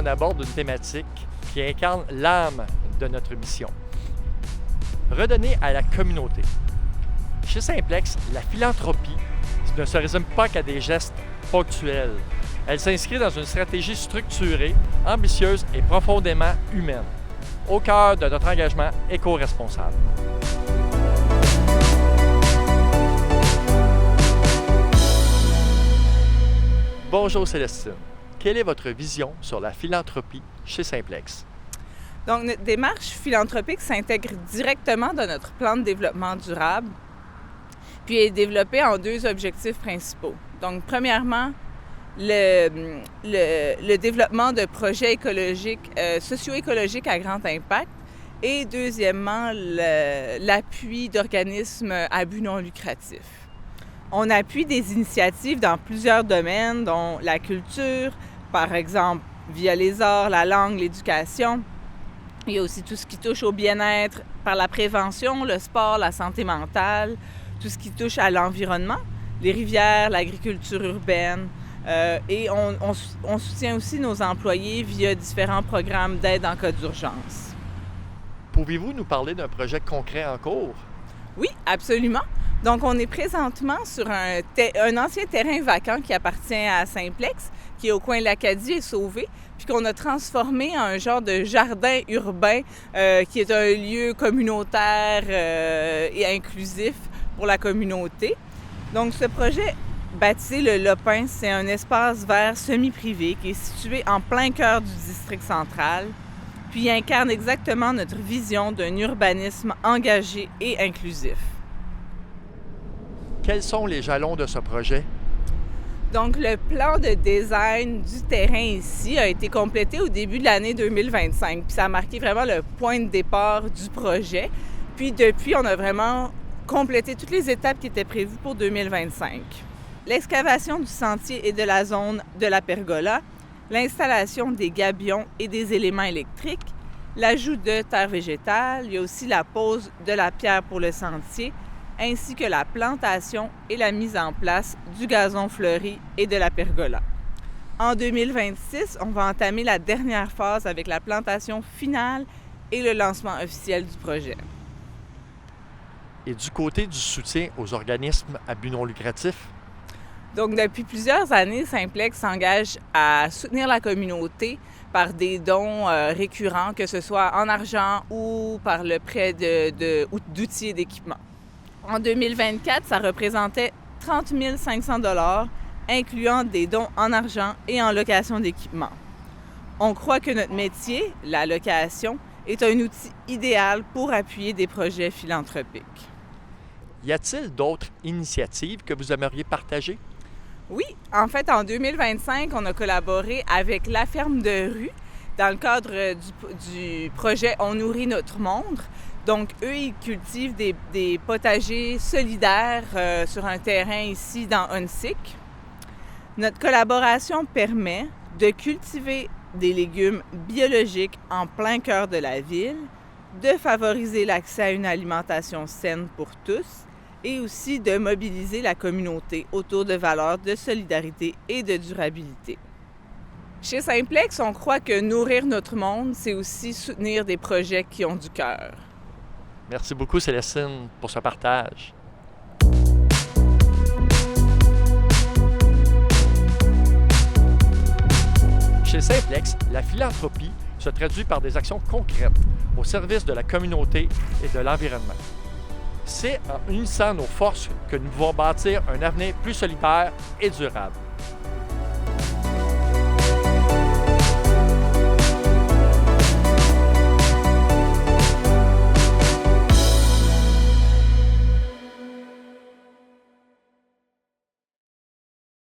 on aborde une thématique qui incarne l'âme de notre mission. Redonner à la communauté. Chez Simplex, la philanthropie ne se résume pas qu'à des gestes ponctuels. Elle s'inscrit dans une stratégie structurée, ambitieuse et profondément humaine, au cœur de notre engagement éco-responsable. Bonjour Célestine, quelle est votre vision sur la philanthropie chez Simplex? Donc, notre démarche philanthropique s'intègre directement dans notre plan de développement durable, puis est développée en deux objectifs principaux. Donc, premièrement, le développement de projets écologiques, socio-écologiques à grand impact, et deuxièmement, l'appui d'organismes à but non lucratif. On appuie des initiatives dans plusieurs domaines, dont la culture, par exemple, via les arts, la langue, l'éducation. Il y a aussi tout ce qui touche au bien-être par la prévention, le sport, la santé mentale, tout ce qui touche à l'environnement, les rivières, l'agriculture urbaine. Et on soutient aussi nos employés via différents programmes d'aide en cas d'urgence. Pouvez-vous nous parler d'un projet concret en cours? Oui, absolument. Donc, on est présentement sur un ancien terrain vacant qui appartient à Simplex, qui est au coin de l'Acadie et Sauvé, puis qu'on a transformé en un genre de jardin urbain qui est un lieu communautaire et inclusif pour la communauté. Donc, ce projet baptisé Le Lopin, c'est un espace vert semi-privé qui est situé en plein cœur du district central, puis il incarne exactement notre vision d'un urbanisme engagé et inclusif. Quels sont les jalons de ce projet? Donc, le plan de design du terrain ici a été complété au début de l'année 2025. Puis ça a marqué vraiment le point de départ du projet. Puis depuis, on a vraiment complété toutes les étapes qui étaient prévues pour 2025. L'excavation du sentier et de la zone de la pergola, l'installation des gabions et des éléments électriques, l'ajout de terre végétale, il y a aussi la pose de la pierre pour le sentier, ainsi que la plantation et la mise en place du gazon fleuri et de la pergola. En 2026, on va entamer la dernière phase avec la plantation finale et le lancement officiel du projet. Et du côté du soutien aux organismes à but non lucratif? Donc, depuis plusieurs années, Simplex s'engage à soutenir la communauté par des dons récurrents, que ce soit en argent ou par le prêt d'outils et d'équipements. En 2024, ça représentait 30 500 $, incluant des dons en argent et en location d'équipement. On croit que notre métier, la location, est un outil idéal pour appuyer des projets philanthropiques. Y a-t-il d'autres initiatives que vous aimeriez partager? Oui, en fait, en 2025, on a collaboré avec La Ferme de Rue dans le cadre du projet On nourrit notre monde. Donc, eux, ils cultivent des potagers solidaires sur un terrain ici dans Huntsic. Notre collaboration permet de cultiver des légumes biologiques en plein cœur de la ville, de favoriser l'accès à une alimentation saine pour tous et aussi de mobiliser la communauté autour de valeurs de solidarité et de durabilité. Chez Simplex, on croit que nourrir notre monde, c'est aussi soutenir des projets qui ont du cœur. Merci beaucoup, Célestine, pour ce partage. Chez Simplex, la philanthropie se traduit par des actions concrètes au service de la communauté et de l'environnement. C'est en unissant nos forces que nous pouvons bâtir un avenir plus solidaire et durable.